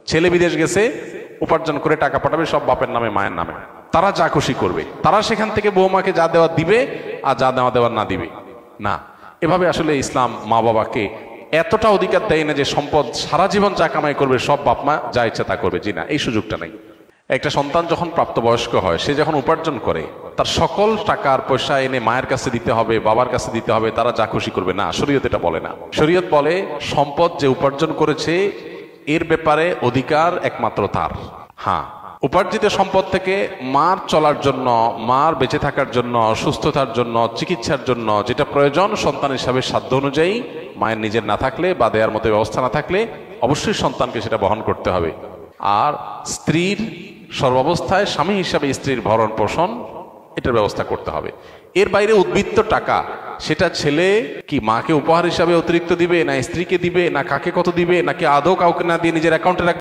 ছেলে বিদেশ গেছে, উপার্জন করে টাকা পাঠাবে, সব বাপের নামে মায়ের নামে, তারা যা খুশি করবে, তারা সেখান থেকে বৌমাকে যা দেওয়া দিবে আর যা দেওয়া দেওয়ার না দিবে না। এভাবে আসলে ইসলাম মা বাবাকে এতটা অধিকার দেয় না যে সম্পদ সারা জীবন যা কামাই করবে সব বাপ মা যা ইচ্ছা তা করবে, জি না, এই সুযোগটা নেই। একটা সন্তান যখন প্রাপ্তবয়স্ক হয়, সে যখন উপার্জন করে, তার সকল টাকার পয়সা এনে মায়ের কাছে দিতে হবে, বাবার কাছে দিতে হবে, তারা যা খুশি করবে না, শরীয়ত এটা বলে না। শরীয়ত বলে সম্পদ যে উপার্জন করেছে এর ব্যাপারে অধিকার একমাত্র তার। হ্যাঁ, উপার্জিত সম্পদ থেকে মার চলার জন্য, মার বেঁচে থাকার জন্য, সুস্থতার জন্য, চিকিৎসার জন্য যেটা প্রয়োজন সন্তান হিসাবে সাধ্য অনুযায়ী, মায়ের নিজের না থাকলে বা দেওয়ার মতো ব্যবস্থা না থাকলে অবশ্যই সন্তানকে সেটা বহন করতে হবে। আর স্ত্রীর সর্বাবস্থায় স্বামী হিসাবে স্ত্রীর ভরণ পোষণ এটার ব্যবস্থা করতে হবে। এর বাইরে উদ্বৃত্ত টাকা, সেটা ছেলে কি মাকে উপহার হিসাবে অতিরিক্ত দিবে, না স্ত্রীকে দিবে, না কাকে কত দিবে, নাকি আদৌ কাউকে না দিয়ে নিজের অ্যাকাউন্টে রাখবে,